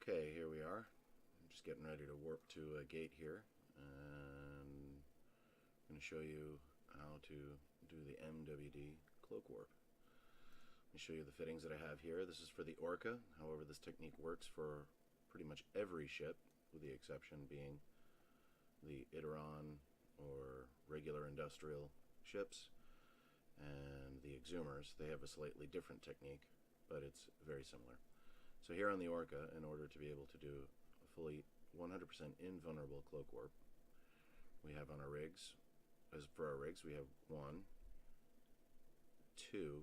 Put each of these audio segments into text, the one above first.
Okay, here we are. I'm just getting ready to warp to a gate here, and I'm going to show you how to do the MWD Cloak warp. Let me show you the fittings that I have here. This is for the Orca. However, this technique works for pretty much every ship, with the exception being the Iteron or regular industrial ships and the Exhumers. They have a slightly different technique, but it's very similar. So here on the Orca, in order to be able to do a fully 100% invulnerable cloak warp, we have on our rigs, as for our rigs, we have 1, 2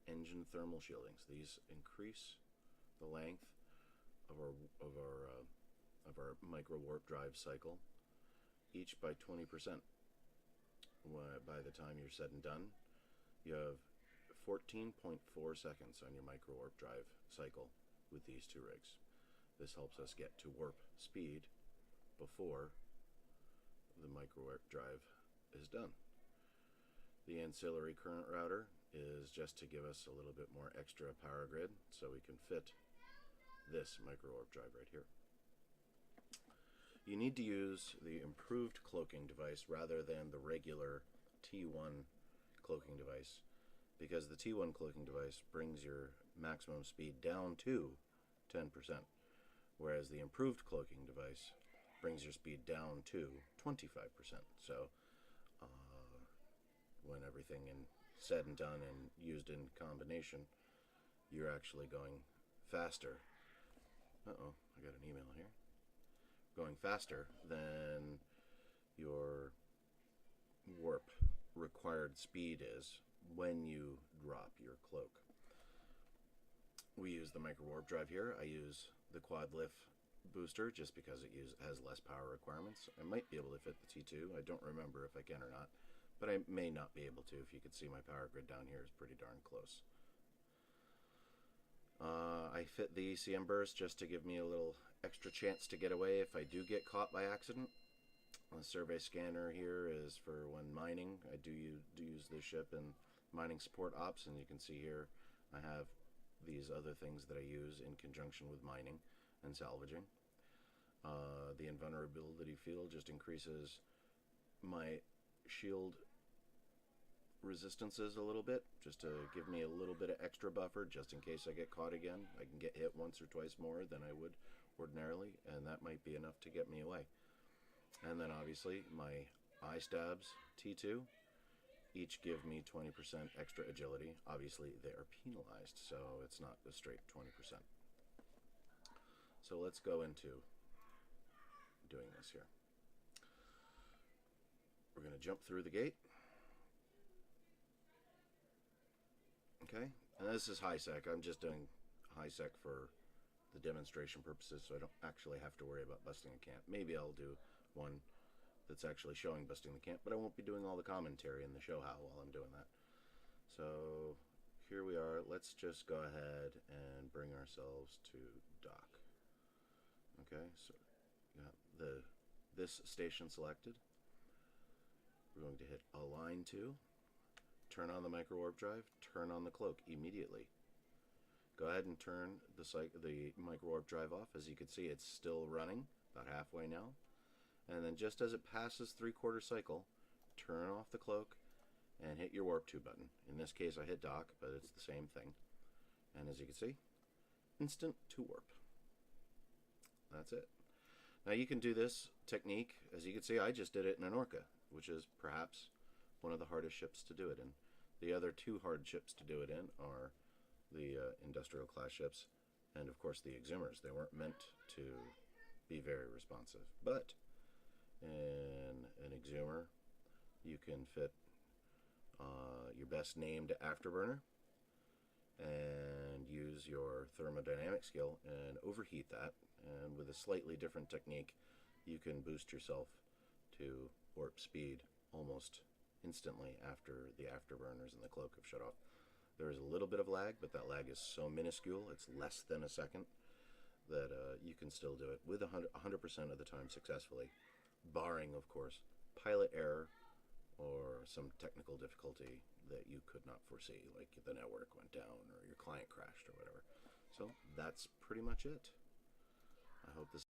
engine thermal shieldings. These increase the length of our micro warp drive cycle, each by 20%. By the time you're said and done, you have 14.4 seconds on your micro warp drive cycle with these two rigs. This helps us get to warp speed before the micro warp drive is done. The ancillary current router is just to give us a little bit more extra power grid so we can fit this micro warp drive right here. You need to use the improved cloaking device rather than the regular T1 cloaking device, because the T1 cloaking device brings your maximum speed down to 10%, whereas the improved cloaking device brings your speed down to 25%. So when everything is said and done and used in combination, you're actually going faster. Uh-oh, I got an email here. Going faster than your warp required speed is when you drop your cloak. We use the micro warp drive here. I use the quad lift booster just because it has less power requirements. I might be able to fit the T2. I don't remember if I can or not, but I may not be able to. If you could see, my power grid down here is pretty darn close. I fit the ECM burst just to give me a little extra chance to get away if I do get caught by accident. The survey scanner here is for when mining. I do use this ship in mining support ops, and you can see here I have these other things that I use in conjunction with mining and salvaging. The invulnerability field just increases my shield resistances a little bit, just to give me a little bit of extra buffer just in case I get caught again. I can get hit once or twice more than I would ordinarily, and that might be enough to get me away. And then obviously my eye stabs T2 each give me 20% extra agility. Obviously they are penalized, so it's not a straight 20%. So let's go into doing this here. We're going to jump through the gate. Okay, and this is high sec. I'm just doing high sec for the demonstration purposes, so I don't actually have to worry about busting a camp. Maybe I'll do one that's actually showing busting the camp, but I won't be doing all the commentary in the show how while I'm doing that. So here we are. Let's just go ahead and bring ourselves to dock. Okay, so got this station selected. We're going to hit align to, turn on the micro warp drive, turn on the cloak immediately. Go ahead and turn the micro warp drive off. As you can see, it's still running, about halfway now. And then just as it passes 3/4 cycle, turn off the cloak and hit your warp 2 button. In this case I hit dock, but it's the same thing. And as you can see, instant to warp. That's it. Now you can do this technique, as you can see I just did it in an Orca, which is perhaps one of the hardest ships to do it in. The other two hard ships to do it in are the industrial class ships and of course the Exhumers. They weren't meant to be very responsive, but in an Exhumer you can fit your best named afterburner and use your thermodynamic skill and overheat that, and with a slightly different technique you can boost yourself to warp speed almost instantly after the afterburners and the cloak have shut off. There is a little bit of lag, but that lag is so minuscule, it's less than a second, that you can still do it with 100% of the time successfully, barring, of course, pilot error or some technical difficulty that you could not foresee, like the network went down or your client crashed or whatever. So that's pretty much it. I hope this